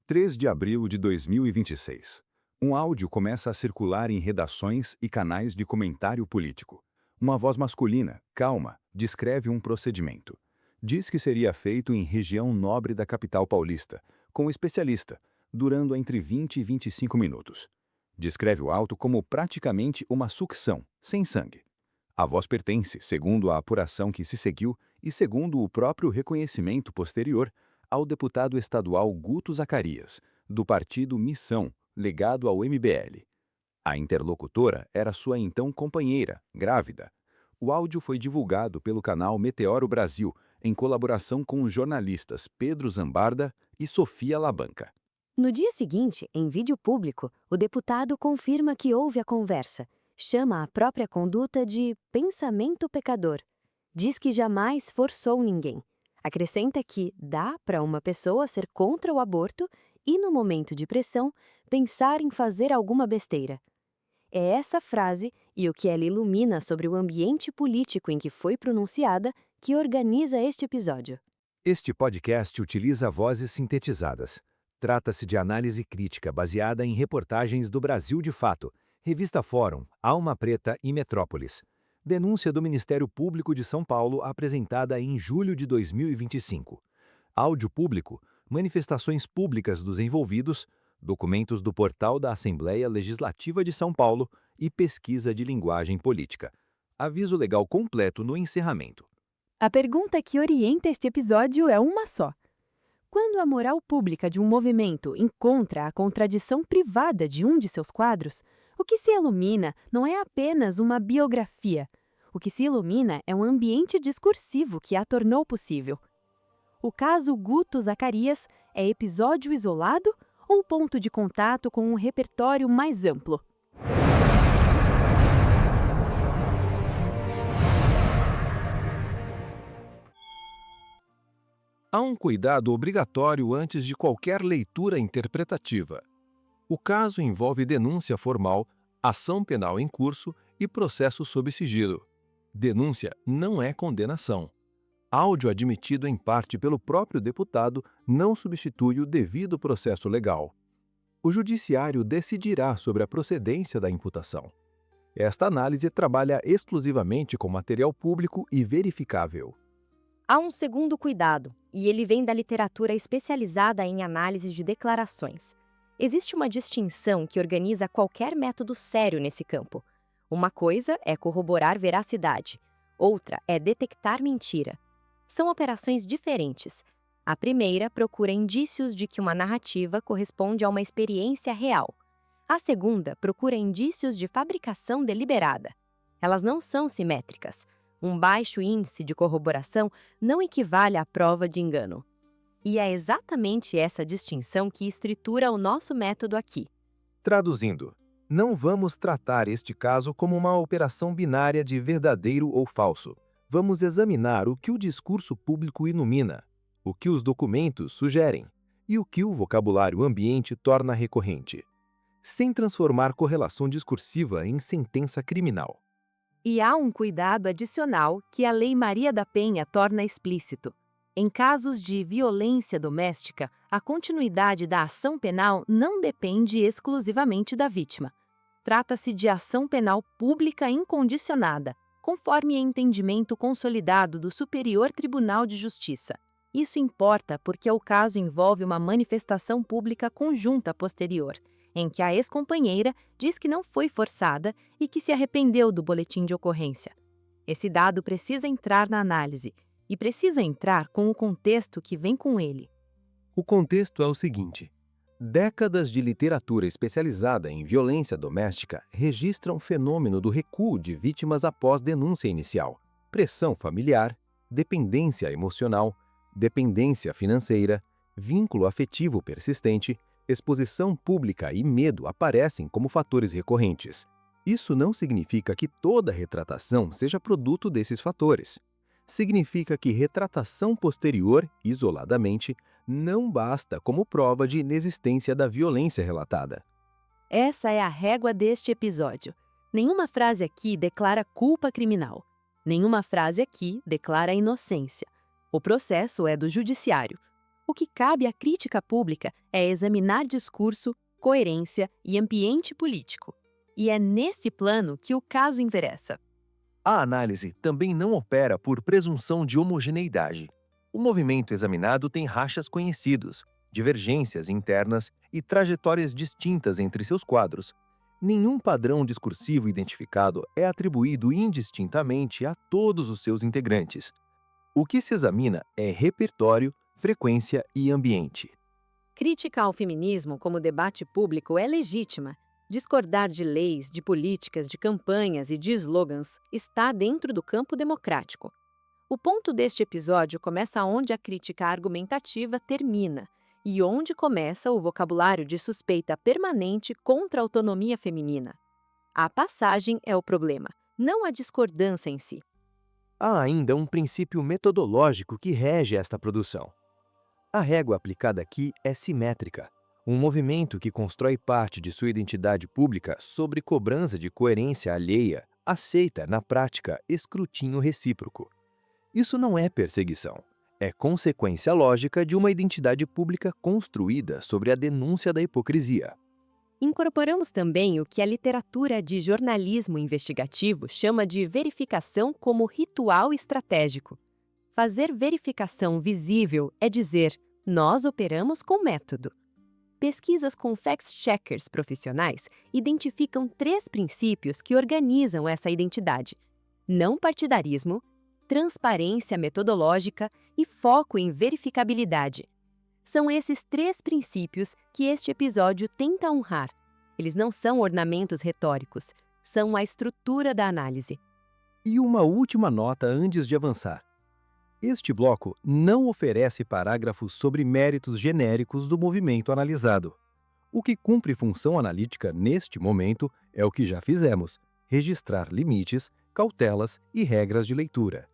3 de abril de 2026. Um áudio começa a circular em redações e canais de comentário político. Uma voz masculina, calma, descreve um procedimento. Diz que seria feito em região nobre da capital paulista, com um especialista, durando entre 20 e 25 minutos. Descreve o auto como praticamente uma sucção, sem sangue. A voz pertence, segundo a apuração que se seguiu e segundo o próprio reconhecimento posterior, ao deputado estadual Guto Zacarias, do partido Missão, ligado ao MBL. A interlocutora era sua então companheira, grávida. O áudio foi divulgado pelo canal Meteoro Brasil, em colaboração com os jornalistas Pedro Zambarda e Sofia Labanca. No dia seguinte, em vídeo público, o deputado confirma que houve a conversa, chama a própria conduta de pensamento pecador. Diz que jamais forçou ninguém. Acrescenta que dá para uma pessoa ser contra o aborto e, no momento de pressão, pensar em fazer alguma besteira. É essa frase e o que ela ilumina sobre o ambiente político em que foi pronunciada que organiza este episódio. Este podcast utiliza vozes sintetizadas. Trata-se de análise crítica baseada em reportagens do Brasil de Fato, Revista Fórum, Alma Preta e Metrópolis. Denúncia do Ministério Público de São Paulo apresentada em julho de 2025. Áudio público, manifestações públicas dos envolvidos, documentos do portal da Assembleia Legislativa de São Paulo e pesquisa de linguagem política. Aviso legal completo no encerramento. A pergunta que orienta este episódio é uma só. Quando a moral pública de um movimento encontra a contradição privada de um de seus quadros, o que se ilumina não é apenas uma biografia. O que se ilumina é um ambiente discursivo que a tornou possível. O caso Guto Zacarias é episódio isolado ou ponto de contato com um repertório mais amplo? Há um cuidado obrigatório antes de qualquer leitura interpretativa. O caso envolve denúncia formal, ação penal em curso e processo sob sigilo. Denúncia não é condenação. Áudio admitido em parte pelo próprio deputado não substitui o devido processo legal. O judiciário decidirá sobre a procedência da imputação. Esta análise trabalha exclusivamente com material público e verificável. Há um segundo cuidado, e ele vem da literatura especializada em análise de declarações. Existe uma distinção que organiza qualquer método sério nesse campo. Uma coisa é corroborar veracidade, outra é detectar mentira. São operações diferentes. A primeira procura indícios de que uma narrativa corresponde a uma experiência real. A segunda procura indícios de fabricação deliberada. Elas não são simétricas. Um baixo índice de corroboração não equivale à prova de engano. E é exatamente essa distinção que estrutura o nosso método aqui. Traduzindo, não vamos tratar este caso como uma operação binária de verdadeiro ou falso. Vamos examinar o que o discurso público ilumina, o que os documentos sugerem e o que o vocabulário ambiente torna recorrente, sem transformar correlação discursiva em sentença criminal. E há um cuidado adicional que a Lei Maria da Penha torna explícito. Em casos de violência doméstica, a continuidade da ação penal não depende exclusivamente da vítima. Trata-se de ação penal pública incondicionada, conforme entendimento consolidado do Superior Tribunal de Justiça. Isso importa porque o caso envolve uma manifestação pública conjunta posterior, em que a ex-companheira diz que não foi forçada e que se arrependeu do boletim de ocorrência. Esse dado precisa entrar na análise, e precisa entrar com o contexto que vem com ele. O contexto é o seguinte: décadas de literatura especializada em violência doméstica registram o fenômeno do recuo de vítimas após denúncia inicial, pressão familiar, dependência emocional, dependência financeira, vínculo afetivo persistente, exposição pública e medo aparecem como fatores recorrentes. Isso não significa que toda retratação seja produto desses fatores. Significa que retratação posterior, isoladamente, não basta como prova de inexistência da violência relatada. Essa é a régua deste episódio. Nenhuma frase aqui declara culpa criminal. Nenhuma frase aqui declara inocência. O processo é do judiciário. O que cabe à crítica pública é examinar discurso, coerência e ambiente político. E é nesse plano que o caso interessa. A análise também não opera por presunção de homogeneidade. O movimento examinado tem rachas conhecidos, divergências internas e trajetórias distintas entre seus quadros. Nenhum padrão discursivo identificado é atribuído indistintamente a todos os seus integrantes. O que se examina é repertório, frequência e ambiente. Crítica ao feminismo como debate público é legítima. Discordar de leis, de políticas, de campanhas e de slogans está dentro do campo democrático. O ponto deste episódio começa onde a crítica argumentativa termina e onde começa o vocabulário de suspeita permanente contra a autonomia feminina. A passagem é o problema, não a discordância em si. Há ainda um princípio metodológico que rege esta produção. A régua aplicada aqui é simétrica. Um movimento que constrói parte de sua identidade pública sobre cobrança de coerência alheia aceita, na prática, escrutínio recíproco. Isso não é perseguição. É consequência lógica de uma identidade pública construída sobre a denúncia da hipocrisia. Incorporamos também o que a literatura de jornalismo investigativo chama de verificação como ritual estratégico. Fazer verificação visível é dizer, nós operamos com método. Pesquisas com fact-checkers profissionais identificam 3 princípios que organizam essa identidade: não partidarismo, transparência metodológica e foco em verificabilidade. São esses 3 princípios que este episódio tenta honrar. Eles não são ornamentos retóricos, são a estrutura da análise. E uma última nota antes de avançar. Este bloco não oferece parágrafos sobre méritos genéricos do movimento analisado. O que cumpre função analítica neste momento é o que já fizemos: registrar limites, cautelas e regras de leitura.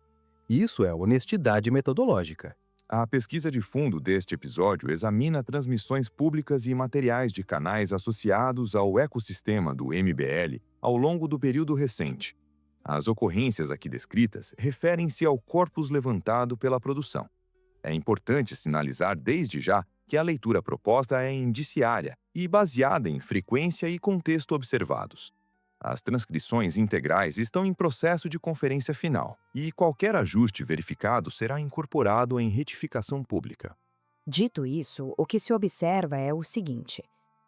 Isso é honestidade metodológica. A pesquisa de fundo deste episódio examina transmissões públicas e materiais de canais associados ao ecossistema do MBL ao longo do período recente. As ocorrências aqui descritas referem-se ao corpus levantado pela produção. É importante sinalizar desde já que a leitura proposta é indiciária e baseada em frequência e contexto observados. As transcrições integrais estão em processo de conferência final, e qualquer ajuste verificado será incorporado em retificação pública. Dito isso, o que se observa é o seguinte: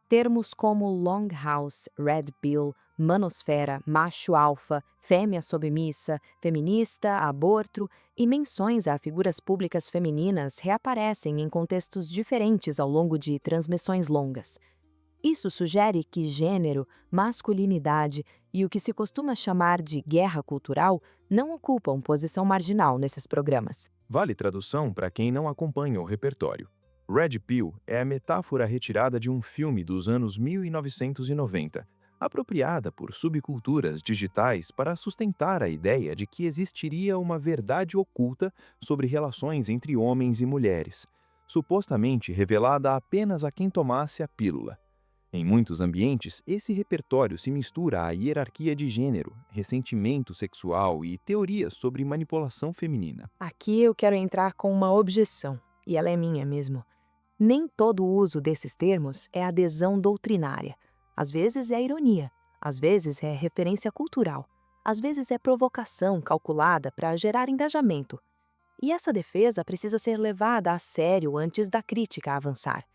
termos como longhouse, red pill, manosfera, macho alfa, fêmea submissa, feminista, aborto e menções a figuras públicas femininas reaparecem em contextos diferentes ao longo de transmissões longas. Isso sugere que gênero, masculinidade e o que se costuma chamar de guerra cultural não ocupam posição marginal nesses programas. Vale tradução para quem não acompanha o repertório. Red Pill é a metáfora retirada de um filme dos anos 1990, apropriada por subculturas digitais para sustentar a ideia de que existiria uma verdade oculta sobre relações entre homens e mulheres, supostamente revelada apenas a quem tomasse a pílula. Em muitos ambientes, esse repertório se mistura à hierarquia de gênero, ressentimento sexual e teorias sobre manipulação feminina. Aqui eu quero entrar com uma objeção, e ela é minha mesmo. Nem todo o uso desses termos é adesão doutrinária. Às vezes é ironia, às vezes é referência cultural, às vezes é provocação calculada para gerar engajamento. E essa defesa precisa ser levada a sério antes da crítica avançar.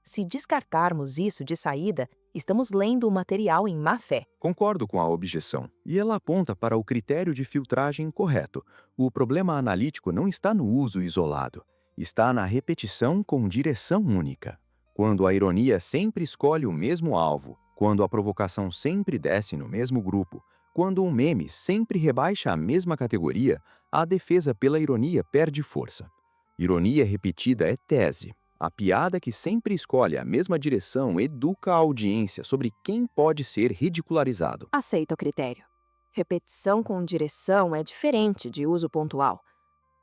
Se descartarmos isso de saída, estamos lendo o material em má fé. Concordo com a objeção, e ela aponta para o critério de filtragem correto. O problema analítico não está no uso isolado, está na repetição com direção única. Quando a ironia sempre escolhe o mesmo alvo, quando a provocação sempre desce no mesmo grupo, quando um meme sempre rebaixa a mesma categoria, a defesa pela ironia perde força. Ironia repetida é tese. A piada que sempre escolhe a mesma direção educa a audiência sobre quem pode ser ridicularizado. Aceito o critério. Repetição com direção é diferente de uso pontual.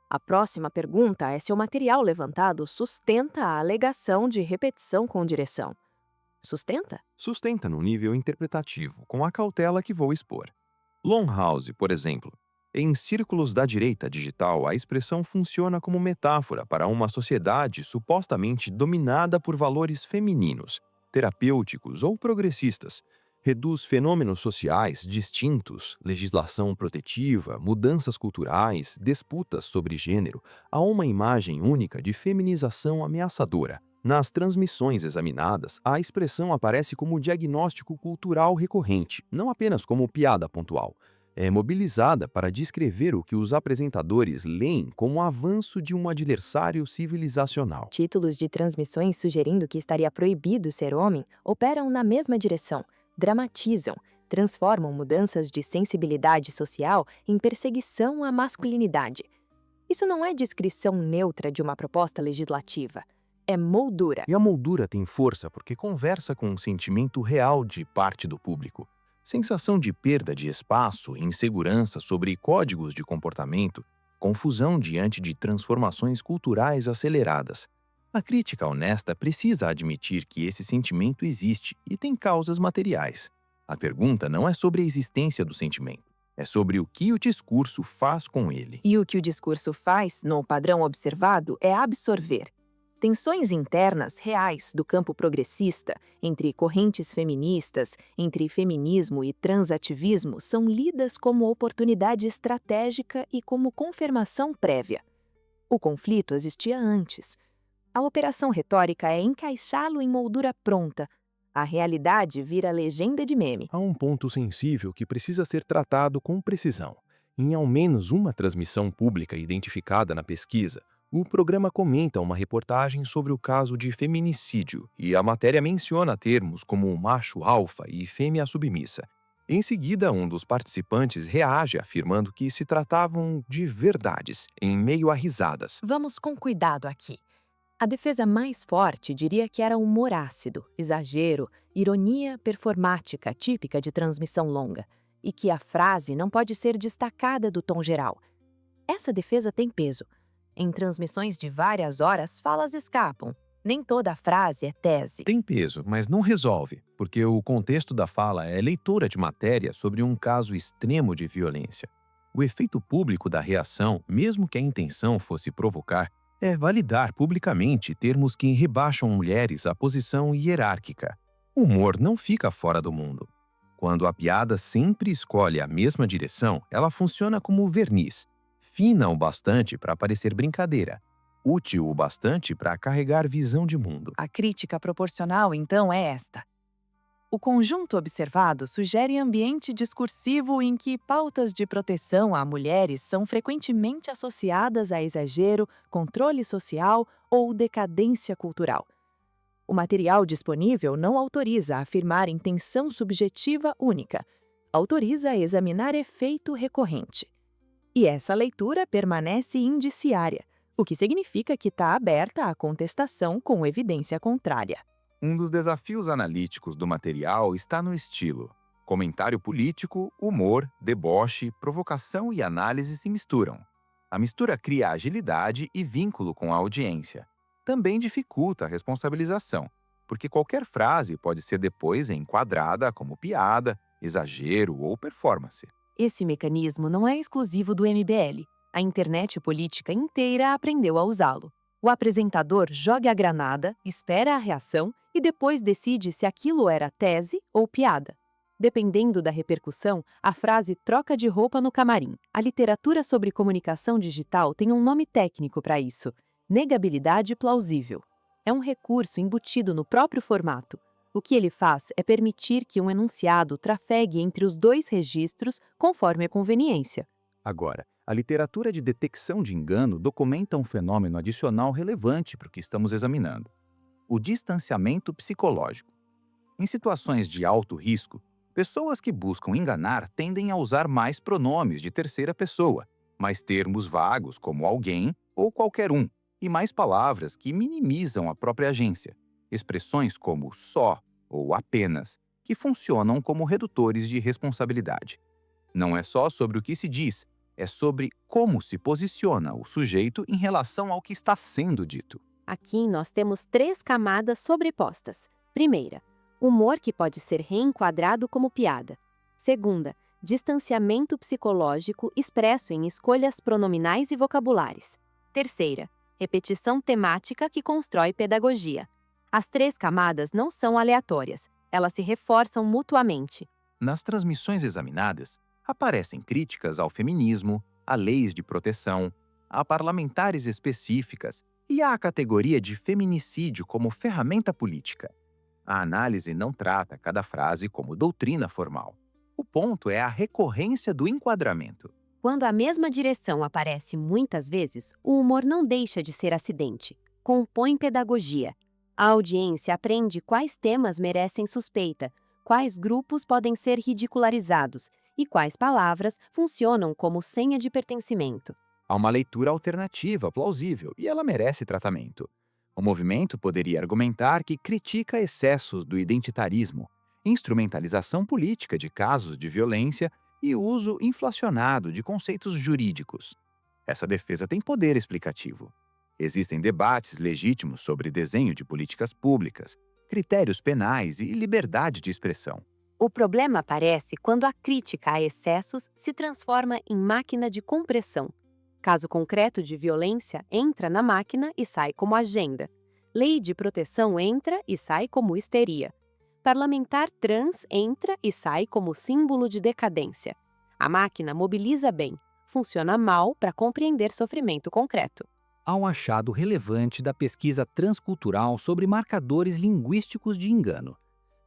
A próxima pergunta é se o material levantado sustenta a alegação de repetição com direção. Sustenta? Sustenta no nível interpretativo, com a cautela que vou expor. Longhouse, por exemplo. Em círculos da direita digital, a expressão funciona como metáfora para uma sociedade supostamente dominada por valores femininos, terapêuticos ou progressistas. Reduz fenômenos sociais distintos, legislação protetiva, mudanças culturais, disputas sobre gênero, a uma imagem única de feminização ameaçadora. Nas transmissões examinadas, a expressão aparece como diagnóstico cultural recorrente, não apenas como piada pontual. É mobilizada para descrever o que os apresentadores leem como avanço de um adversário civilizacional. Títulos de transmissões sugerindo que estaria proibido ser homem operam na mesma direção, dramatizam, transformam mudanças de sensibilidade social em perseguição à masculinidade. Isso não é descrição neutra de uma proposta legislativa. É moldura. E a moldura tem força porque conversa com um sentimento real de parte do público. Sensação de perda de espaço, insegurança sobre códigos de comportamento, confusão diante de transformações culturais aceleradas. A crítica honesta precisa admitir que esse sentimento existe e tem causas materiais. A pergunta não é sobre a existência do sentimento, é sobre o que o discurso faz com ele. E o que o discurso faz, no padrão observado, é absorver. Tensões internas reais do campo progressista, entre correntes feministas, entre feminismo e transativismo, são lidas como oportunidade estratégica e como confirmação prévia. O conflito existia antes. A operação retórica é encaixá-lo em moldura pronta. A realidade vira legenda de meme. Há um ponto sensível que precisa ser tratado com precisão. Em ao menos uma transmissão pública identificada na pesquisa, o programa comenta uma reportagem sobre o caso de feminicídio e a matéria menciona termos como macho alfa e fêmea submissa. Em seguida, um dos participantes reage afirmando que se tratavam de verdades, em meio a risadas. Vamos com cuidado aqui. A defesa mais forte diria que era humor ácido, exagero, ironia performática típica de transmissão longa, e que a frase não pode ser destacada do tom geral. Essa defesa tem peso. Em transmissões de várias horas, falas escapam. Nem toda a frase é tese. Tem peso, mas não resolve, porque o contexto da fala é leitura de matéria sobre um caso extremo de violência. O efeito público da reação, mesmo que a intenção fosse provocar, é validar publicamente termos que rebaixam mulheres à posição hierárquica. O humor não fica fora do mundo. Quando a piada sempre escolhe a mesma direção, ela funciona como verniz. Fina o bastante para parecer brincadeira, útil o bastante para carregar visão de mundo. A crítica proporcional, então, é esta. O conjunto observado sugere ambiente discursivo em que pautas de proteção a mulheres são frequentemente associadas a exagero, controle social ou decadência cultural. O material disponível não autoriza a afirmar intenção subjetiva única, autoriza a examinar efeito recorrente. E essa leitura permanece indiciária, o que significa que está aberta à contestação com evidência contrária. Um dos desafios analíticos do material está no estilo. Comentário político, humor, deboche, provocação e análise se misturam. A mistura cria agilidade e vínculo com a audiência. Também dificulta a responsabilização, porque qualquer frase pode ser depois enquadrada como piada, exagero ou performance. Esse mecanismo não é exclusivo do MBL. A internet política inteira aprendeu a usá-lo. O apresentador joga a granada, espera a reação e depois decide se aquilo era tese ou piada. Dependendo da repercussão, a frase troca de roupa no camarim. A literatura sobre comunicação digital tem um nome técnico para isso: negabilidade plausível. É um recurso embutido no próprio formato. O que ele faz é permitir que um enunciado trafegue entre os dois registros conforme a conveniência. Agora, a literatura de detecção de engano documenta um fenômeno adicional relevante para o que estamos examinando: o distanciamento psicológico. Em situações de alto risco, pessoas que buscam enganar tendem a usar mais pronomes de terceira pessoa, mais termos vagos como alguém ou qualquer um, e mais palavras que minimizam a própria agência. Expressões como só ou apenas, que funcionam como redutores de responsabilidade. Não é só sobre o que se diz, é sobre como se posiciona o sujeito em relação ao que está sendo dito. Aqui nós temos 3 camadas sobrepostas. Primeira, humor que pode ser reenquadrado como piada. Segunda, Distanciamento psicológico expresso em escolhas pronominais e vocabulares. Terceira, repetição temática que constrói pedagogia. As 3 camadas não são aleatórias, elas se reforçam mutuamente. Nas transmissões examinadas, aparecem críticas ao feminismo, a leis de proteção, a parlamentares específicas e à categoria de feminicídio como ferramenta política. A análise não trata cada frase como doutrina formal. O ponto é a recorrência do enquadramento. Quando a mesma direção aparece muitas vezes, o humor não deixa de ser acidente. Compõe pedagogia. A audiência aprende quais temas merecem suspeita, quais grupos podem ser ridicularizados e quais palavras funcionam como senha de pertencimento. Há uma leitura alternativa plausível e ela merece tratamento. O movimento poderia argumentar que critica excessos do identitarismo, instrumentalização política de casos de violência e uso inflacionado de conceitos jurídicos. Essa defesa tem poder explicativo. Existem debates legítimos sobre desenho de políticas públicas, critérios penais e liberdade de expressão. O problema aparece quando a crítica a excessos se transforma em máquina de compressão. Caso concreto de violência entra na máquina e sai como agenda. Lei de proteção entra e sai como histeria. Parlamentar trans entra e sai como símbolo de decadência. A máquina mobiliza bem, funciona mal para compreender sofrimento concreto. Há um achado relevante da pesquisa transcultural sobre marcadores linguísticos de engano.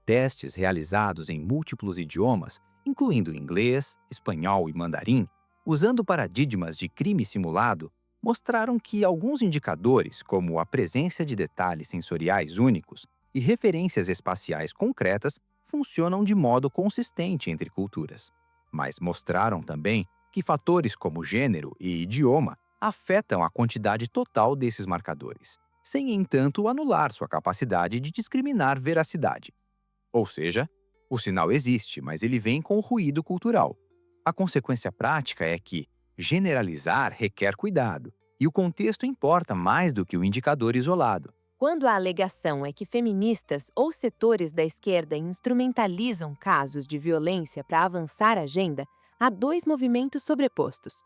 Testes realizados em múltiplos idiomas, incluindo inglês, espanhol e mandarim, usando paradigmas de crime simulado, mostraram que alguns indicadores, como a presença de detalhes sensoriais únicos e referências espaciais concretas, funcionam de modo consistente entre culturas. Mas mostraram também que fatores como gênero e idioma afetam a quantidade total desses marcadores, sem, entanto, anular sua capacidade de discriminar veracidade. Ou seja, o sinal existe, mas ele vem com o ruído cultural. A consequência prática é que generalizar requer cuidado, e o contexto importa mais do que o indicador isolado. Quando a alegação é que feministas ou setores da esquerda instrumentalizam casos de violência para avançar a agenda, há 2 movimentos sobrepostos.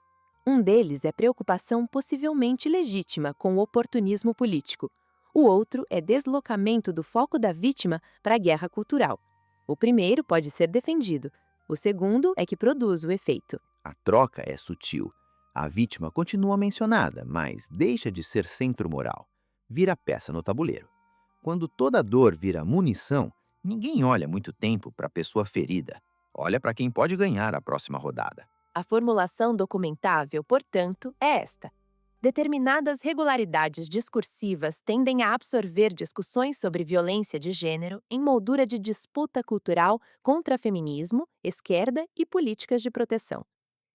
Um deles é preocupação possivelmente legítima com o oportunismo político. O outro é deslocamento do foco da vítima para a guerra cultural. O primeiro pode ser defendido, o segundo é que produz o efeito. A troca é sutil. A vítima continua mencionada, mas deixa de ser centro moral. Vira peça no tabuleiro. Quando toda dor vira munição, ninguém olha muito tempo para a pessoa ferida. Olha para quem pode ganhar a próxima rodada. A formulação documentável, portanto, é esta. Determinadas regularidades discursivas tendem a absorver discussões sobre violência de gênero em moldura de disputa cultural contra feminismo, esquerda e políticas de proteção.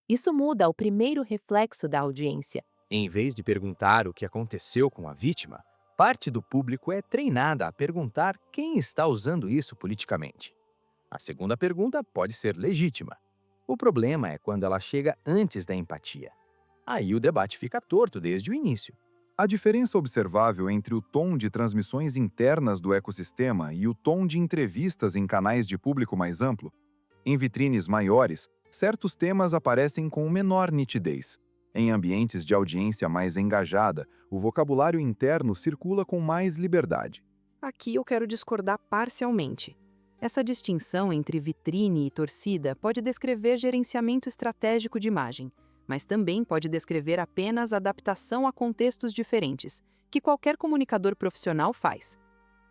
Isso muda o primeiro reflexo da audiência. Em vez de perguntar o que aconteceu com a vítima, parte do público é treinada a perguntar quem está usando isso politicamente. A segunda pergunta pode ser legítima. O problema é quando ela chega antes da empatia. Aí o debate fica torto desde o início. A diferença observável entre o tom de transmissões internas do ecossistema e o tom de entrevistas em canais de público mais amplo. Em vitrines maiores, certos temas aparecem com menor nitidez. Em ambientes de audiência mais engajada, o vocabulário interno circula com mais liberdade. Aqui eu quero discordar parcialmente. Essa distinção entre vitrine e torcida pode descrever gerenciamento estratégico de imagem, mas também pode descrever apenas adaptação a contextos diferentes, que qualquer comunicador profissional faz.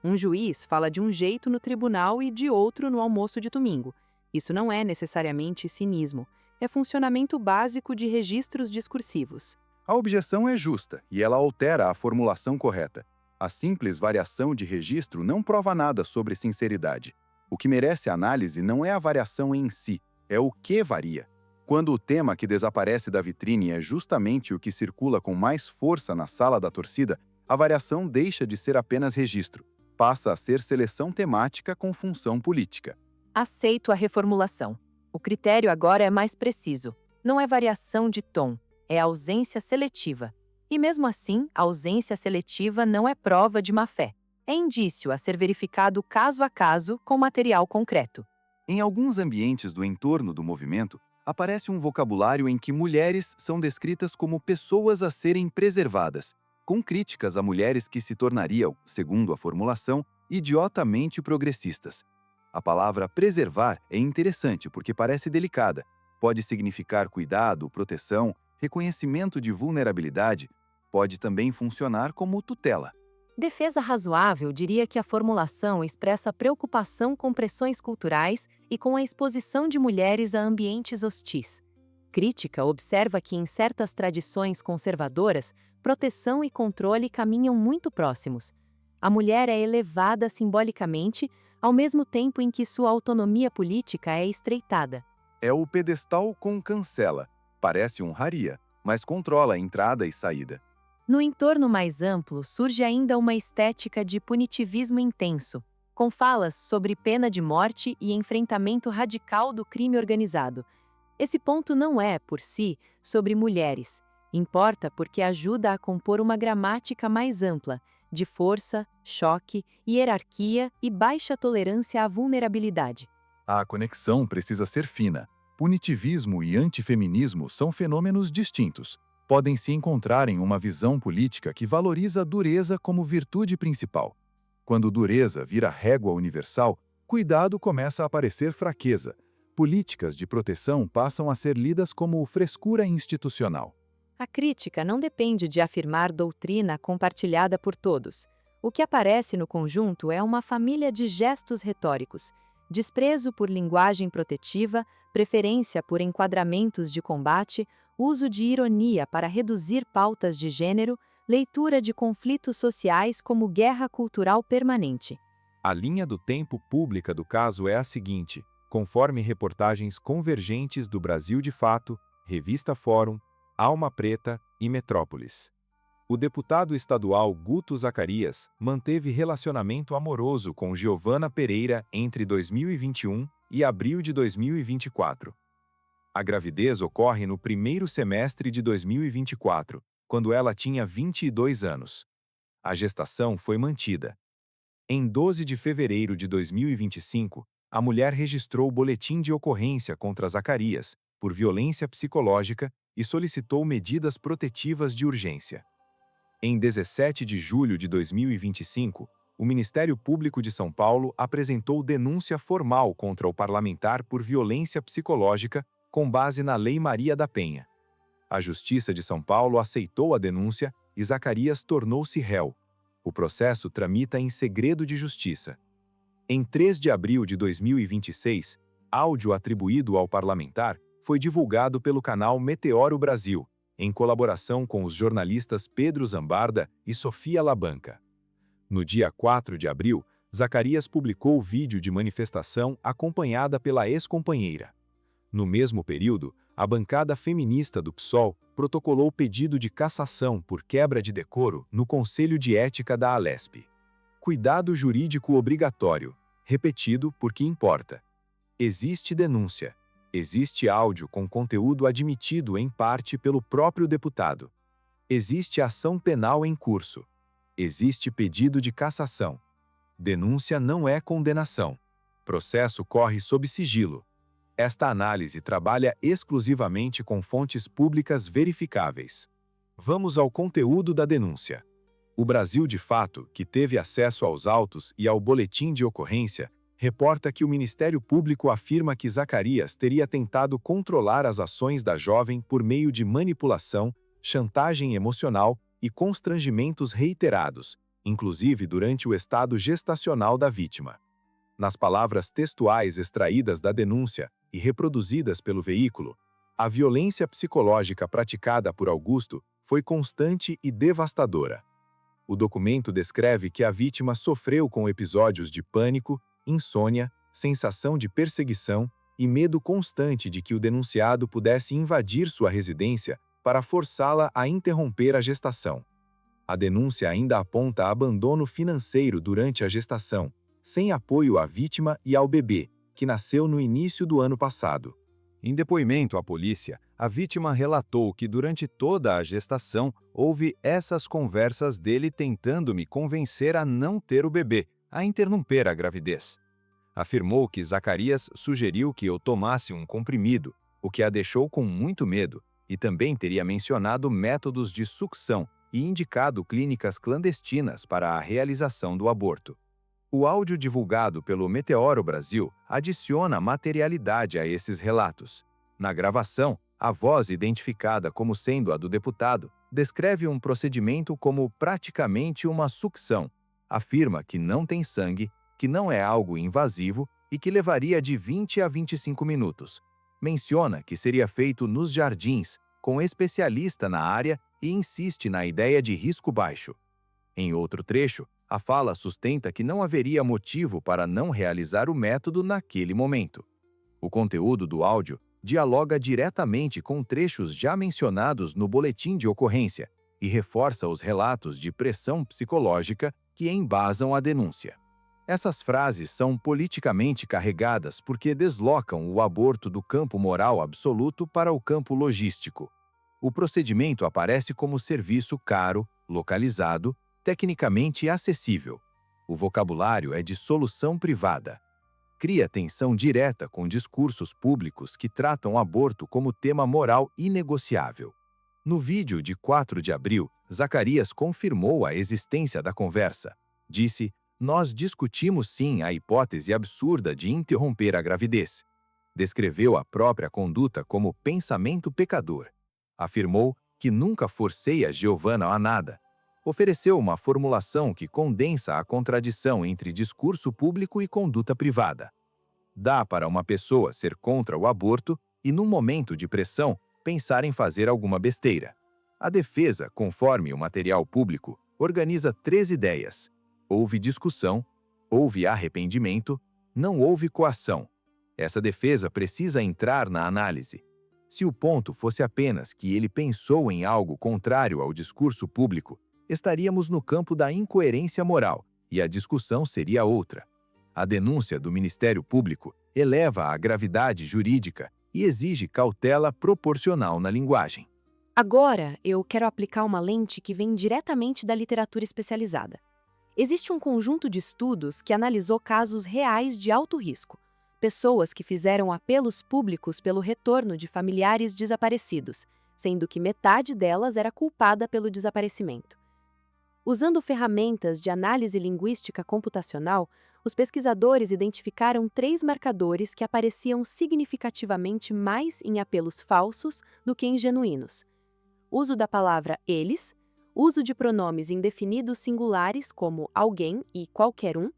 Um juiz fala de um jeito no tribunal e de outro no almoço de domingo. Isso não é necessariamente cinismo, é funcionamento básico de registros discursivos. A objeção é justa e ela altera a formulação correta. A simples variação de registro não prova nada sobre sinceridade. O que merece análise não é a variação em si, é o que varia. Quando o tema que desaparece da vitrine é justamente o que circula com mais força na sala da torcida, a variação deixa de ser apenas registro, passa a ser seleção temática com função política. Aceito a reformulação. O critério agora é mais preciso. Não é variação de tom, é ausência seletiva. E mesmo assim, a ausência seletiva não é prova de má-fé. É indício a ser verificado caso a caso com material concreto. Em alguns ambientes do entorno do movimento, aparece um vocabulário em que mulheres são descritas como pessoas a serem preservadas, com críticas a mulheres que se tornariam, segundo a formulação, idiotamente progressistas. A palavra preservar é interessante porque parece delicada. Pode significar cuidado, proteção, reconhecimento de vulnerabilidade. Pode também funcionar como tutela. Defesa razoável diria que a formulação expressa preocupação com pressões culturais e com a exposição de mulheres a ambientes hostis. Crítica observa que em certas tradições conservadoras, proteção e controle caminham muito próximos. A mulher é elevada simbolicamente, ao mesmo tempo em que sua autonomia política é estreitada. É o pedestal com cancela. Parece honraria, mas controla a entrada e saída. No entorno mais amplo, surge ainda uma estética de punitivismo intenso, com falas sobre pena de morte e enfrentamento radical do crime organizado. Esse ponto não é, por si, sobre mulheres. Importa porque ajuda a compor uma gramática mais ampla, de força, choque, hierarquia e baixa tolerância à vulnerabilidade. A conexão precisa ser fina. Punitivismo e antifeminismo são fenômenos distintos. Podem se encontrar em uma visão política que valoriza a dureza como virtude principal. Quando dureza vira régua universal, cuidado começa a aparecer fraqueza. Políticas de proteção passam a ser lidas como frescura institucional. A crítica não depende de afirmar doutrina compartilhada por todos. O que aparece no conjunto é uma família de gestos retóricos: desprezo por linguagem protetiva, preferência por enquadramentos de combate, uso de ironia para reduzir pautas de gênero, leitura de conflitos sociais como guerra cultural permanente. A linha do tempo pública do caso é a seguinte, conforme reportagens convergentes do Brasil de Fato, Revista Fórum, Alma Preta e Metrópolis. O deputado estadual Guto Zacarias manteve relacionamento amoroso com Giovana Pereira entre 2021 e abril de 2024. A gravidez ocorre no primeiro semestre de 2024, quando ela tinha 22 anos. A gestação foi mantida. Em 12 de fevereiro de 2025, a mulher registrou o boletim de ocorrência contra Zacarias por violência psicológica e solicitou medidas protetivas de urgência. Em 17 de julho de 2025, o Ministério Público de São Paulo apresentou denúncia formal contra o parlamentar por violência psicológica com base na Lei Maria da Penha. A Justiça de São Paulo aceitou a denúncia e Zacarias tornou-se réu. O processo tramita em segredo de justiça. Em 3 de abril de 2026, áudio atribuído ao parlamentar foi divulgado pelo canal Meteoro Brasil, em colaboração com os jornalistas Pedro Zambarda e Sofia Labanca. No dia 4 de abril, Zacarias publicou vídeo de manifestação acompanhada pela ex-companheira. No mesmo período, a bancada feminista do PSOL protocolou pedido de cassação por quebra de decoro no Conselho de Ética da Alesp. Cuidado jurídico obrigatório, repetido porque importa. Existe denúncia. Existe áudio com conteúdo admitido em parte pelo próprio deputado. Existe ação penal em curso. Existe pedido de cassação. Denúncia não é condenação. Processo corre sob sigilo. Esta análise trabalha exclusivamente com fontes públicas verificáveis. Vamos ao conteúdo da denúncia. O Brasil de Fato, que teve acesso aos autos e ao boletim de ocorrência, reporta que o Ministério Público afirma que Zacarias teria tentado controlar as ações da jovem por meio de manipulação, chantagem emocional e constrangimentos reiterados, inclusive durante o estado gestacional da vítima. Nas palavras textuais extraídas da denúncia e reproduzidas pelo veículo, a violência psicológica praticada por Augusto foi constante e devastadora. O documento descreve que a vítima sofreu com episódios de pânico, insônia, sensação de perseguição e medo constante de que o denunciado pudesse invadir sua residência para forçá-la a interromper a gestação. A denúncia ainda aponta abandono financeiro durante a gestação, sem apoio à vítima e ao bebê, que nasceu no início do ano passado. Em depoimento à polícia, a vítima relatou que durante toda a gestação houve essas conversas dele tentando me convencer a não ter o bebê, a interromper a gravidez. Afirmou que Zacarias sugeriu que eu tomasse um comprimido, o que a deixou com muito medo, e também teria mencionado métodos de sucção e indicado clínicas clandestinas para a realização do aborto. O áudio divulgado pelo Meteoro Brasil adiciona materialidade a esses relatos. Na gravação, a voz identificada como sendo a do deputado descreve um procedimento como praticamente uma sucção. Afirma que não tem sangue, que não é algo invasivo e que levaria de 20 a 25 minutos. Menciona que seria feito nos jardins, com especialista na área e insiste na ideia de risco baixo. Em outro trecho, a fala sustenta que não haveria motivo para não realizar o método naquele momento. O conteúdo do áudio dialoga diretamente com trechos já mencionados no boletim de ocorrência e reforça os relatos de pressão psicológica que embasam a denúncia. Essas frases são politicamente carregadas porque deslocam o aborto do campo moral absoluto para o campo logístico. O procedimento aparece como serviço caro, localizado, tecnicamente acessível. O vocabulário é de solução privada. Cria tensão direta com discursos públicos que tratam o aborto como tema moral inegociável. No vídeo de 4 de abril, Zacarias confirmou a existência da conversa. Disse: "Nós discutimos sim a hipótese absurda de interromper a gravidez." Descreveu a própria conduta como pensamento pecador. Afirmou que nunca forcei a Giovana a nada. Ofereceu uma formulação que condensa a contradição entre discurso público e conduta privada. Dá para uma pessoa ser contra o aborto e, num momento de pressão, pensar em fazer alguma besteira. A defesa, conforme o material público, organiza 3 ideias. Houve discussão, houve arrependimento, não houve coação. Essa defesa precisa entrar na análise. Se o ponto fosse apenas que ele pensou em algo contrário ao discurso público, estaríamos no campo da incoerência moral e a discussão seria outra. A denúncia do Ministério Público eleva a gravidade jurídica e exige cautela proporcional na linguagem. Agora, eu quero aplicar uma lente que vem diretamente da literatura especializada. Existe um conjunto de estudos que analisou casos reais de alto risco, pessoas que fizeram apelos públicos pelo retorno de familiares desaparecidos, sendo que metade delas era culpada pelo desaparecimento. Usando ferramentas de análise linguística computacional, os pesquisadores identificaram 3 marcadores que apareciam significativamente mais em apelos falsos do que em genuínos: uso da palavra eles, uso de pronomes indefinidos singulares como alguém e qualquer um,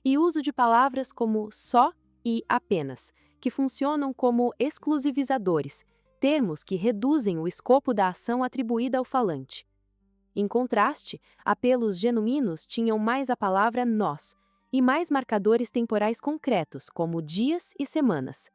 e uso de palavras como só e apenas, que funcionam como exclusivizadores, termos que reduzem o escopo da ação atribuída ao falante. Em contraste, apelos genuínos tinham mais a palavra nós e mais marcadores temporais concretos, como dias e semanas.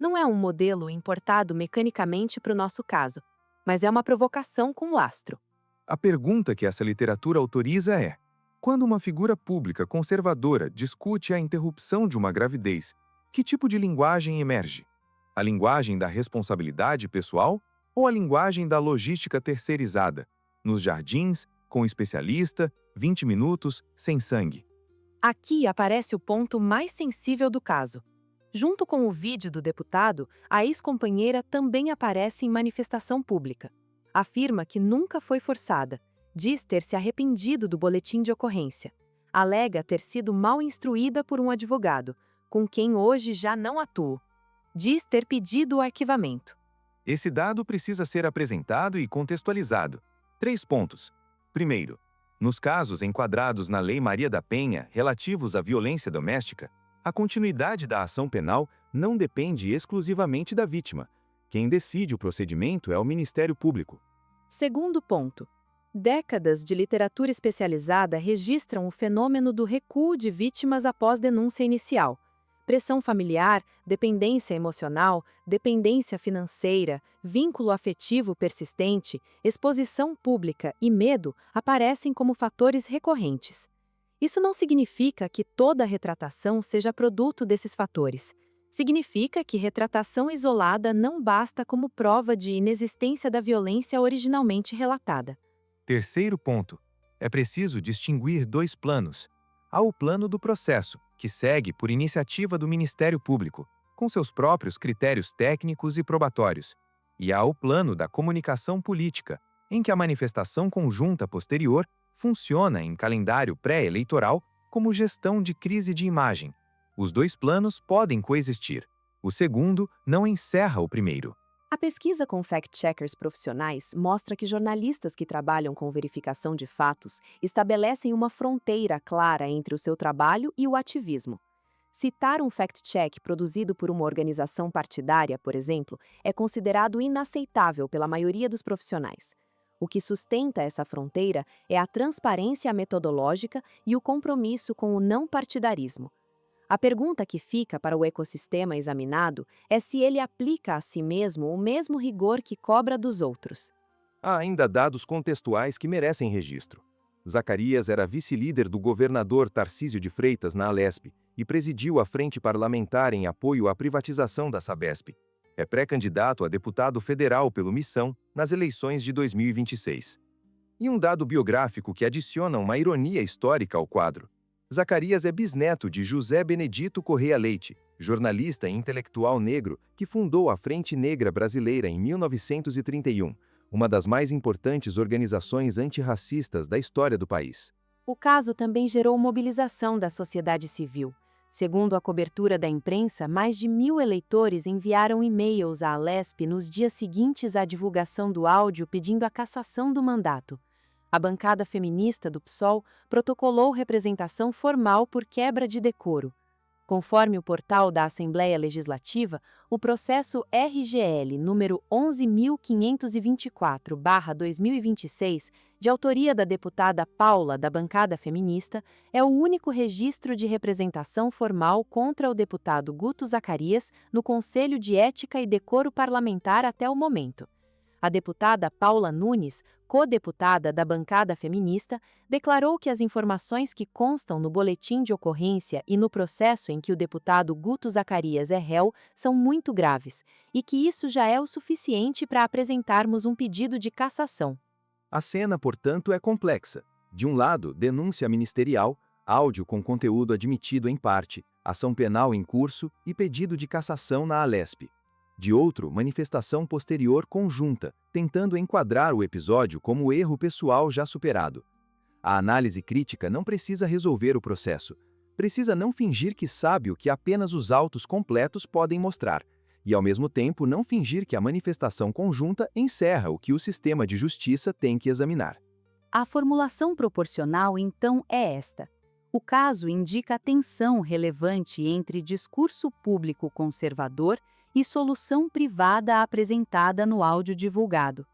Não é um modelo importado mecanicamente para o nosso caso, mas é uma provocação com lastro. A pergunta que essa literatura autoriza é: quando uma figura pública conservadora discute a interrupção de uma gravidez, que tipo de linguagem emerge? A linguagem da responsabilidade pessoal ou a linguagem da logística terceirizada? Nos jardins, com especialista, 20 minutos, sem sangue. Aqui aparece o ponto mais sensível do caso. Junto com o vídeo do deputado, a ex-companheira também aparece em manifestação pública. Afirma que nunca foi forçada. Diz ter se arrependido do boletim de ocorrência. Alega ter sido mal instruída por um advogado, com quem hoje já não atua. Diz ter pedido o arquivamento. Esse dado precisa ser apresentado e contextualizado. 3 pontos. Primeiro, nos casos enquadrados na Lei Maria da Penha relativos à violência doméstica, a continuidade da ação penal não depende exclusivamente da vítima. Quem decide o procedimento é o Ministério Público. Segundo ponto. Décadas de literatura especializada registram o fenômeno do recuo de vítimas após denúncia inicial. Pressão familiar, dependência emocional, dependência financeira, vínculo afetivo persistente, exposição pública e medo aparecem como fatores recorrentes. Isso não significa que toda retratação seja produto desses fatores. Significa que retratação isolada não basta como prova de inexistência da violência originalmente relatada. Terceiro ponto. É preciso distinguir 2 planos. Há o plano do processo, que segue por iniciativa do Ministério Público, com seus próprios critérios técnicos e probatórios. E há o plano da comunicação política, em que a manifestação conjunta posterior funciona em calendário pré-eleitoral como gestão de crise de imagem. Os dois planos podem coexistir. O segundo não encerra o primeiro. A pesquisa com fact-checkers profissionais mostra que jornalistas que trabalham com verificação de fatos estabelecem uma fronteira clara entre o seu trabalho e o ativismo. Citar um fact-check produzido por uma organização partidária, por exemplo, é considerado inaceitável pela maioria dos profissionais. O que sustenta essa fronteira é a transparência metodológica e o compromisso com o não partidarismo. A pergunta que fica para o ecossistema examinado é se ele aplica a si mesmo o mesmo rigor que cobra dos outros. Há ainda dados contextuais que merecem registro. Zacarias era vice-líder do governador Tarcísio de Freitas na Alesp e presidiu a frente parlamentar em apoio à privatização da Sabesp. É pré-candidato a deputado federal pelo Missão nas eleições de 2026. E um dado biográfico que adiciona uma ironia histórica ao quadro. Zacarias é bisneto de José Benedito Correia Leite, jornalista e intelectual negro que fundou a Frente Negra Brasileira em 1931, uma das mais importantes organizações antirracistas da história do país. O caso também gerou mobilização da sociedade civil. Segundo a cobertura da imprensa, mais de 1.000 eleitores enviaram e-mails à Alesp nos dias seguintes à divulgação do áudio pedindo a cassação do mandato. A bancada feminista do PSOL protocolou representação formal por quebra de decoro. Conforme o portal da Assembleia Legislativa, o processo RGL número 11.524/2026, de autoria da deputada Paula, da bancada feminista, é o único registro de representação formal contra o deputado Guto Zacarias no Conselho de Ética e Decoro Parlamentar até o momento. A deputada Paula Nunes, co-deputada da bancada feminista, declarou que as informações que constam no boletim de ocorrência e no processo em que o deputado Guto Zacarias é réu são muito graves, e que isso já é o suficiente para apresentarmos um pedido de cassação. A cena, portanto, é complexa. De um lado, denúncia ministerial, áudio com conteúdo admitido em parte, ação penal em curso e pedido de cassação na Alesp. De outro, manifestação posterior conjunta, tentando enquadrar o episódio como erro pessoal já superado. A análise crítica não precisa resolver o processo. Precisa não fingir que sabe o que apenas os autos completos podem mostrar, e ao mesmo tempo não fingir que a manifestação conjunta encerra o que o sistema de justiça tem que examinar. A formulação proporcional, então, é esta. O caso indica a tensão relevante entre discurso público conservador e solução privada apresentada no áudio divulgado.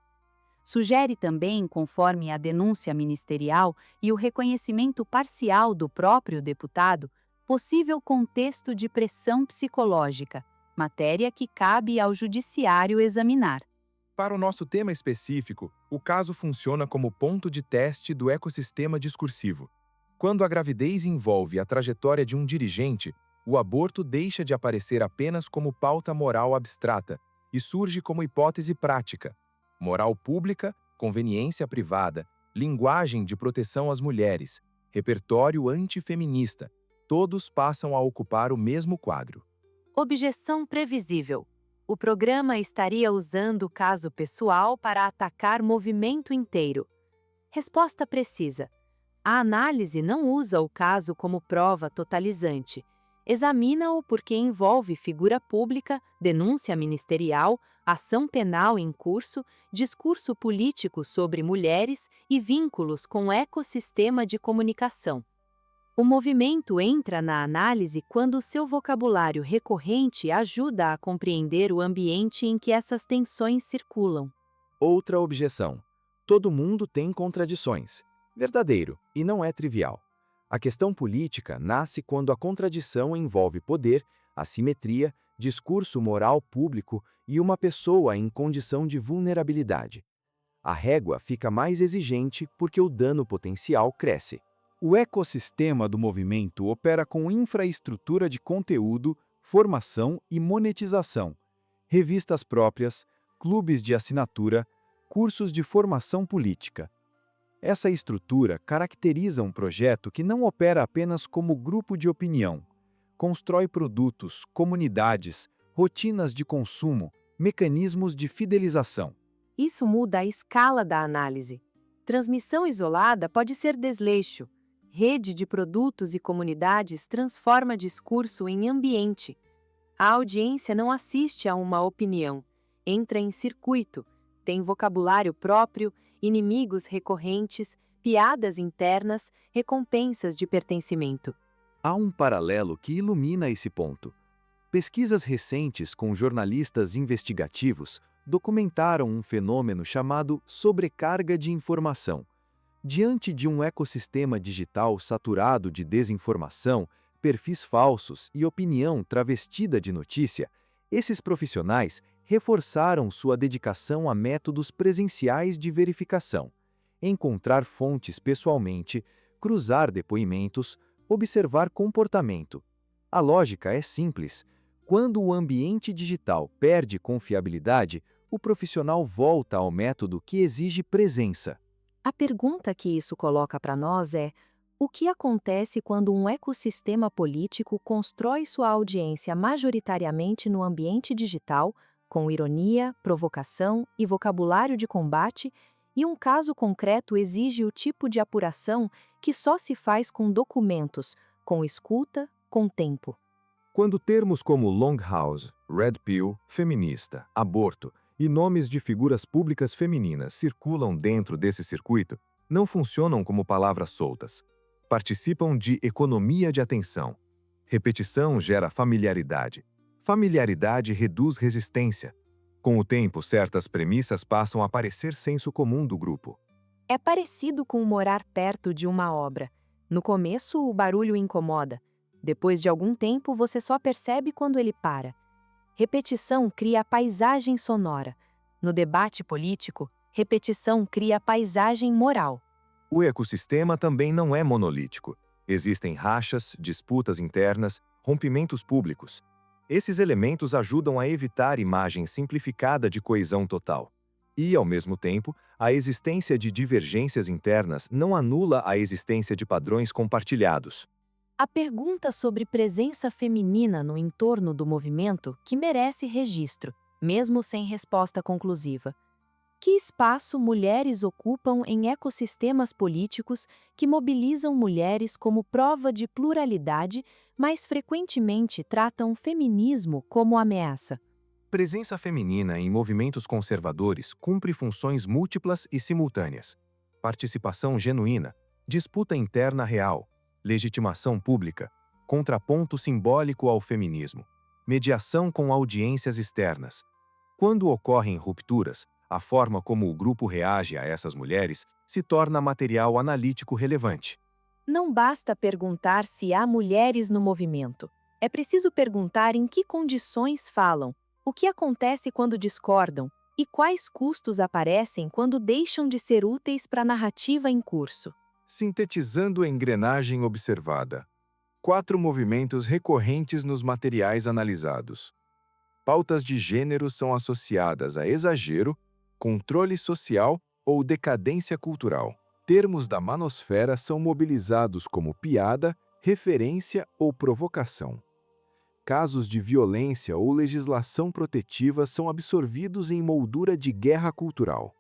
Sugere também, conforme a denúncia ministerial e o reconhecimento parcial do próprio deputado, possível contexto de pressão psicológica, matéria que cabe ao judiciário examinar. Para o nosso tema específico, o caso funciona como ponto de teste do ecossistema discursivo. Quando a gravidez envolve a trajetória de um dirigente, o aborto deixa de aparecer apenas como pauta moral abstrata e surge como hipótese prática. Moral pública, conveniência privada, linguagem de proteção às mulheres, repertório antifeminista, todos passam a ocupar o mesmo quadro. Objeção previsível. O programa estaria usando o caso pessoal para atacar movimento inteiro. Resposta precisa. A análise não usa o caso como prova totalizante. Examina-o porque envolve figura pública, denúncia ministerial, ação penal em curso, discurso político sobre mulheres e vínculos com o ecossistema de comunicação. O movimento entra na análise quando seu vocabulário recorrente ajuda a compreender o ambiente em que essas tensões circulam. Outra objeção. Todo mundo tem contradições. Verdadeiro, e não é trivial. A questão política nasce quando a contradição envolve poder, assimetria, discurso moral público e uma pessoa em condição de vulnerabilidade. A régua fica mais exigente porque o dano potencial cresce. O ecossistema do movimento opera com infraestrutura de conteúdo, formação e monetização, revistas próprias, clubes de assinatura, cursos de formação política. Essa estrutura caracteriza um projeto que não opera apenas como grupo de opinião, constrói produtos, comunidades, rotinas de consumo, mecanismos de fidelização. Isso muda a escala da análise. Transmissão isolada pode ser desleixo. Rede de produtos e comunidades transforma discurso em ambiente. A audiência não assiste a uma opinião, entra em circuito, tem vocabulário próprio, inimigos recorrentes, piadas internas, recompensas de pertencimento. Há um paralelo que ilumina esse ponto. Pesquisas recentes com jornalistas investigativos documentaram um fenômeno chamado sobrecarga de informação. Diante de um ecossistema digital saturado de desinformação, perfis falsos e opinião travestida de notícia, esses profissionais reforçaram sua dedicação a métodos presenciais de verificação, encontrar fontes pessoalmente, cruzar depoimentos, observar comportamento. A lógica é simples. Quando o ambiente digital perde confiabilidade, o profissional volta ao método que exige presença. A pergunta que isso coloca para nós é: o que acontece quando um ecossistema político constrói sua audiência majoritariamente no ambiente digital, com ironia, provocação e vocabulário de combate, e um caso concreto exige o tipo de apuração que só se faz com documentos, com escuta, com tempo? Quando termos como Long House, Red Pill, feminista, aborto e nomes de figuras públicas femininas circulam dentro desse circuito, não funcionam como palavras soltas. Participam de economia de atenção. Repetição gera familiaridade. Familiaridade reduz resistência. Com o tempo, certas premissas passam a parecer senso comum do grupo. É parecido com morar perto de uma obra. No começo, o barulho incomoda. Depois de algum tempo, você só percebe quando ele para. Repetição cria a paisagem sonora. No debate político, repetição cria a paisagem moral. O ecossistema também não é monolítico. Existem rachas, disputas internas, rompimentos públicos. Esses elementos ajudam a evitar imagem simplificada de coesão total. E, ao mesmo tempo, a existência de divergências internas não anula a existência de padrões compartilhados. A pergunta sobre presença feminina no entorno do movimento que merece registro, mesmo sem resposta conclusiva. Que espaço mulheres ocupam em ecossistemas políticos que mobilizam mulheres como prova de pluralidade, mas frequentemente tratam o feminismo como ameaça? Presença feminina em movimentos conservadores cumpre funções múltiplas e simultâneas. Participação genuína, disputa interna real, legitimação pública, contraponto simbólico ao feminismo, mediação com audiências externas. Quando ocorrem rupturas, a forma como o grupo reage a essas mulheres se torna material analítico relevante. Não basta perguntar se há mulheres no movimento. É preciso perguntar em que condições falam, o que acontece quando discordam e quais custos aparecem quando deixam de ser úteis para a narrativa em curso. Sintetizando a engrenagem observada. 4 movimentos recorrentes nos materiais analisados. Pautas de gênero são associadas a exagero, controle social ou decadência cultural. Termos da manosfera são mobilizados como piada, referência ou provocação. Casos de violência ou legislação protetiva são absorvidos em moldura de guerra cultural.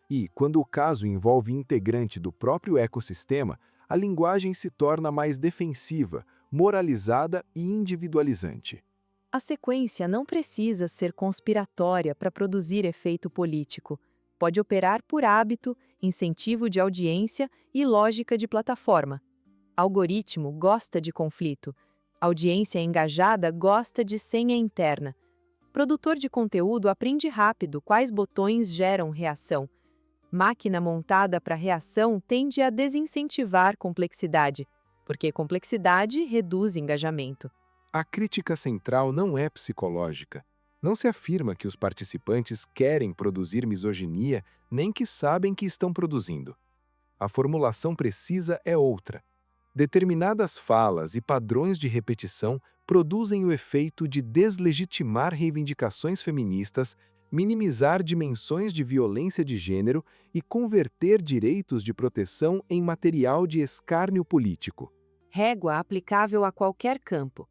E, quando o caso envolve integrante do próprio ecossistema, a linguagem se torna mais defensiva, moralizada e individualizante. A sequência não precisa ser conspiratória para produzir efeito político. Pode operar por hábito, incentivo de audiência e lógica de plataforma. Algoritmo gosta de conflito. Audiência engajada gosta de senha interna. Produtor de conteúdo aprende rápido quais botões geram reação. Máquina montada para reação tende a desincentivar complexidade, porque complexidade reduz engajamento. A crítica central não é psicológica. Não se afirma que os participantes querem produzir misoginia, nem que sabem que estão produzindo. A formulação precisa é outra. Determinadas falas e padrões de repetição produzem o efeito de deslegitimar reivindicações feministas, minimizar dimensões de violência de gênero e converter direitos de proteção em material de escárnio político. Régua aplicável a qualquer campo.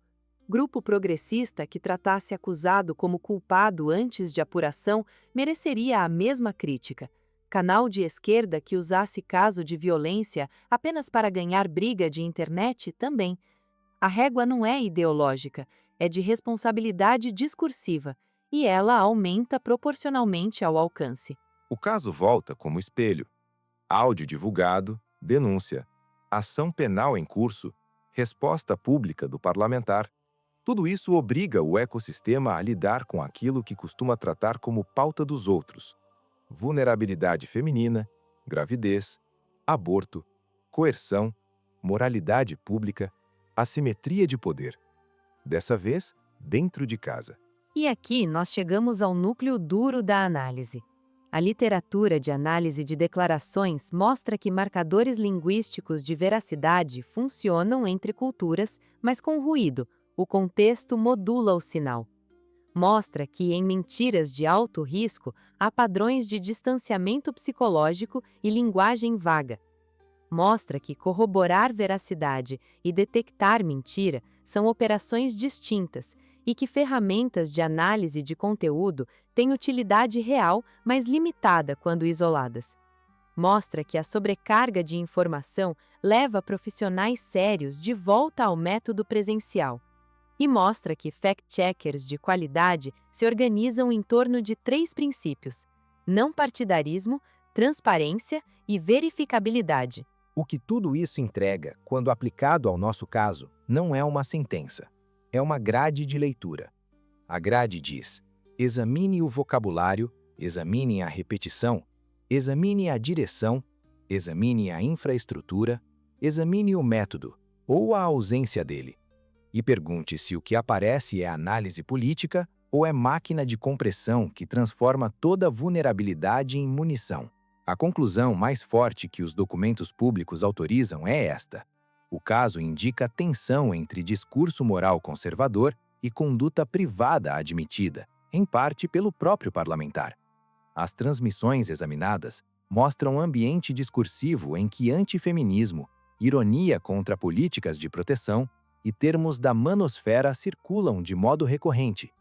Grupo progressista que tratasse acusado como culpado antes de apuração mereceria a mesma crítica. Canal de esquerda que usasse caso de violência apenas para ganhar briga de internet também. A régua não é ideológica, é de responsabilidade discursiva, e ela aumenta proporcionalmente ao alcance. O caso volta como espelho. Áudio divulgado, denúncia, ação penal em curso, resposta pública do parlamentar. Tudo isso obriga o ecossistema a lidar com aquilo que costuma tratar como pauta dos outros: vulnerabilidade feminina, gravidez, aborto, coerção, moralidade pública, assimetria de poder. Dessa vez, dentro de casa. E aqui nós chegamos ao núcleo duro da análise. A literatura de análise de declarações mostra que marcadores linguísticos de veracidade funcionam entre culturas, mas com ruído. O contexto modula o sinal. Mostra que, em mentiras de alto risco, há padrões de distanciamento psicológico e linguagem vaga. Mostra que corroborar veracidade e detectar mentira são operações distintas e que ferramentas de análise de conteúdo têm utilidade real, mas limitada quando isoladas. Mostra que a sobrecarga de informação leva profissionais sérios de volta ao método presencial. E mostra que fact-checkers de qualidade se organizam em torno de 3 princípios: não partidarismo, transparência e verificabilidade. O que tudo isso entrega, quando aplicado ao nosso caso, não é uma sentença. É uma grade de leitura. A grade diz: examine o vocabulário, examine a repetição, examine a direção, examine a infraestrutura, examine o método, ou a ausência dele. E pergunte se o que aparece é análise política ou é máquina de compressão que transforma toda vulnerabilidade em munição. A conclusão mais forte que os documentos públicos autorizam é esta: o caso indica tensão entre discurso moral conservador e conduta privada admitida, em parte pelo próprio parlamentar. As transmissões examinadas mostram ambiente discursivo em que antifeminismo, ironia contra políticas de proteção e termos da manosfera circulam de modo recorrente.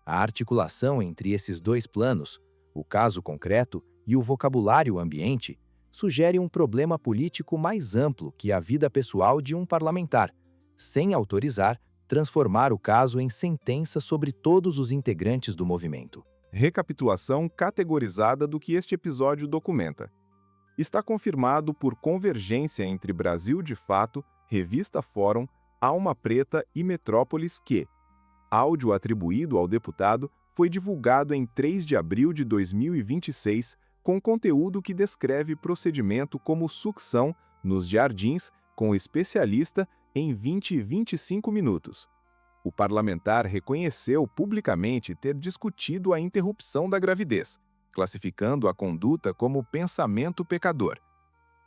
A articulação entre esses dois planos, o caso concreto e o vocabulário ambiente, sugere um problema político mais amplo que a vida pessoal de um parlamentar, sem autorizar transformar o caso em sentença sobre todos os integrantes do movimento. Recapitulação categorizada do que este episódio documenta. Está confirmado por convergência entre Brasil de Fato, Revista Fórum, Alma Preta e Metrópolis que áudio atribuído ao deputado foi divulgado em 3 de abril de 2026, com conteúdo que descreve procedimento como sucção nos jardins com especialista em 20 e 25 minutos. O parlamentar reconheceu publicamente ter discutido a interrupção da gravidez, classificando a conduta como pensamento pecador.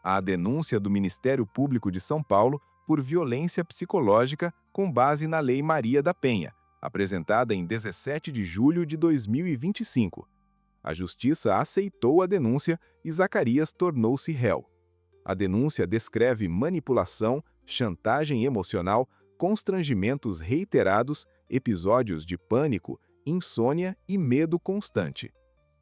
A denúncia do Ministério Público de São Paulo por violência psicológica com base na Lei Maria da Penha, apresentada em 17 de julho de 2025. A Justiça aceitou a denúncia e Zacarias tornou-se réu. A denúncia descreve manipulação, chantagem emocional, constrangimentos reiterados, episódios de pânico, insônia e medo constante.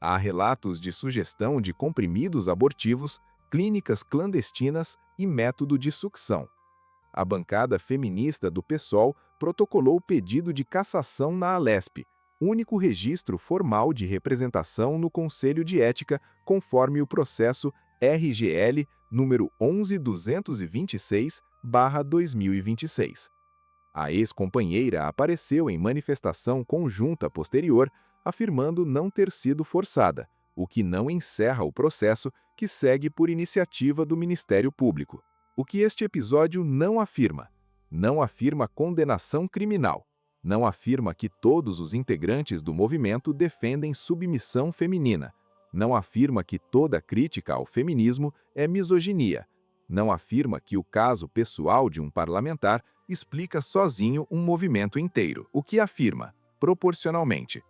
Há relatos de sugestão de comprimidos abortivos, clínicas clandestinas e método de sucção. A bancada feminista do PSOL protocolou pedido de cassação na Alesp, único registro formal de representação no Conselho de Ética, conforme o processo RGL número 11226/2026. A ex-companheira apareceu em manifestação conjunta posterior, afirmando não ter sido forçada, o que não encerra o processo, que segue por iniciativa do Ministério Público. O que este episódio não afirma? Não afirma condenação criminal. Não afirma que todos os integrantes do movimento defendem submissão feminina. Não afirma que toda crítica ao feminismo é misoginia. Não afirma que o caso pessoal de um parlamentar explica sozinho um movimento inteiro. O que afirma? Proporcionalmente.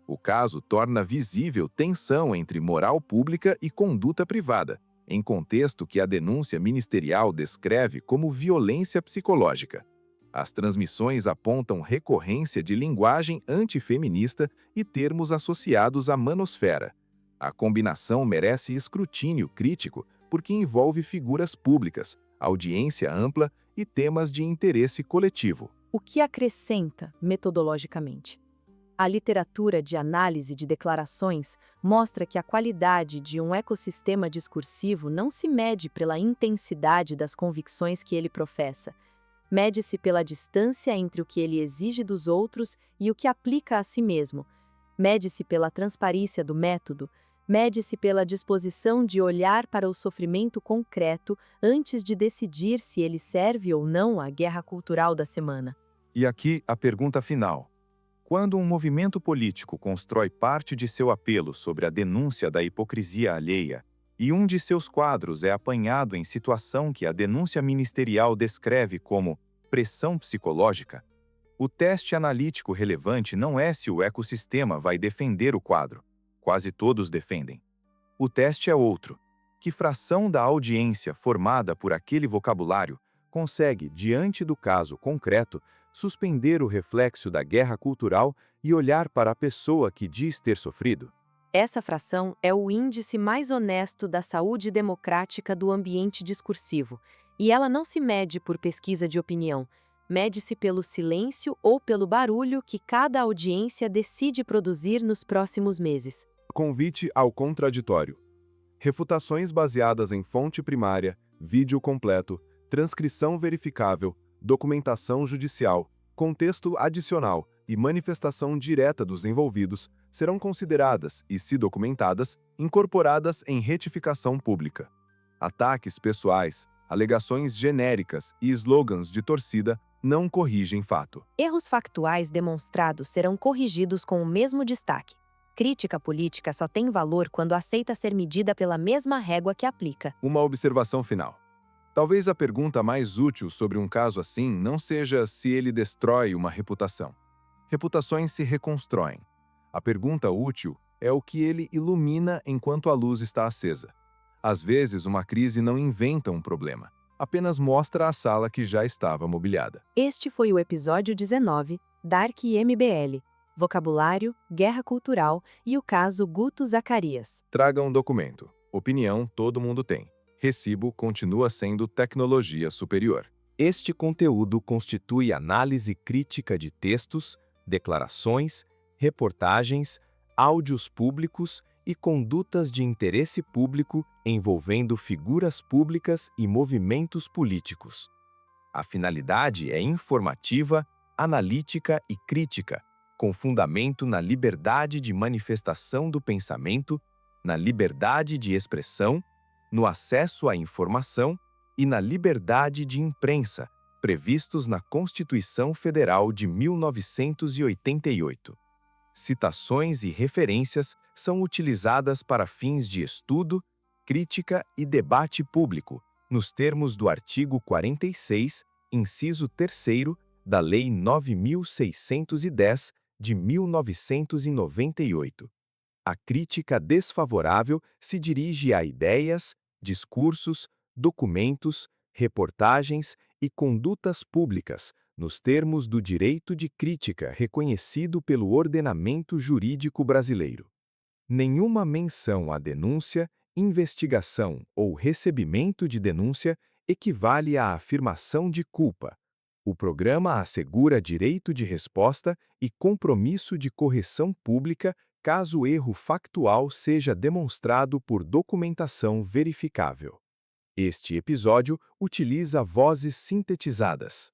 O caso torna visível tensão entre moral pública e conduta privada, em contexto que a denúncia ministerial descreve como violência psicológica. As transmissões apontam recorrência de linguagem antifeminista e termos associados à manosfera. A combinação merece escrutínio crítico porque envolve figuras públicas, audiência ampla e temas de interesse coletivo. O que acrescenta metodologicamente? A literatura de análise de declarações mostra que a qualidade de um ecossistema discursivo não se mede pela intensidade das convicções que ele professa. Mede-se pela distância entre o que ele exige dos outros e o que aplica a si mesmo. Mede-se pela transparência do método. Mede-se pela disposição de olhar para o sofrimento concreto antes de decidir se ele serve ou não à guerra cultural da semana. E aqui a pergunta final. Quando um movimento político constrói parte de seu apelo sobre a denúncia da hipocrisia alheia, e um de seus quadros é apanhado em situação que a denúncia ministerial descreve como pressão psicológica, o teste analítico relevante não é se o ecossistema vai defender o quadro. Quase todos defendem. O teste é outro. Que fração da audiência formada por aquele vocabulário consegue, diante do caso concreto, suspender o reflexo da guerra cultural e olhar para a pessoa que diz ter sofrido? Essa fração é o índice mais honesto da saúde democrática do ambiente discursivo, e ela não se mede por pesquisa de opinião, mede-se pelo silêncio ou pelo barulho que cada audiência decide produzir nos próximos meses. Convite ao contraditório. Refutações baseadas em fonte primária, vídeo completo, transcrição verificável, documentação judicial, contexto adicional e manifestação direta dos envolvidos serão consideradas e, se documentadas, incorporadas em retificação pública. Ataques pessoais, alegações genéricas e slogans de torcida não corrigem fato. Erros factuais demonstrados serão corrigidos com o mesmo destaque. Crítica política só tem valor quando aceita ser medida pela mesma régua que aplica. Uma observação final. Talvez a pergunta mais útil sobre um caso assim não seja se ele destrói uma reputação. Reputações se reconstroem. A pergunta útil é o que ele ilumina enquanto a luz está acesa. Às vezes, uma crise não inventa um problema, apenas mostra a sala que já estava mobiliada. Este foi o episódio 19, Dark e MBL, Vocabulário, Guerra Cultural e o caso Guto Zacarias. Traga um documento. Opinião todo mundo tem. Recibo continua sendo tecnologia superior. Este conteúdo constitui análise crítica de textos, declarações, reportagens, áudios públicos e condutas de interesse público envolvendo figuras públicas e movimentos políticos. A finalidade é informativa, analítica e crítica, com fundamento na liberdade de manifestação do pensamento, na liberdade de expressão, no acesso à informação e na liberdade de imprensa, previstos na Constituição Federal de 1988. Citações e referências são utilizadas para fins de estudo, crítica e debate público, nos termos do artigo 46, inciso 3º da Lei 9.610, de 1998. A crítica desfavorável se dirige a ideias, discursos, documentos, reportagens e condutas públicas, nos termos do direito de crítica reconhecido pelo ordenamento jurídico brasileiro. Nenhuma menção à denúncia, investigação ou recebimento de denúncia equivale à afirmação de culpa. O programa assegura direito de resposta e compromisso de correção pública caso o erro factual seja demonstrado por documentação verificável. Este episódio utiliza vozes sintetizadas.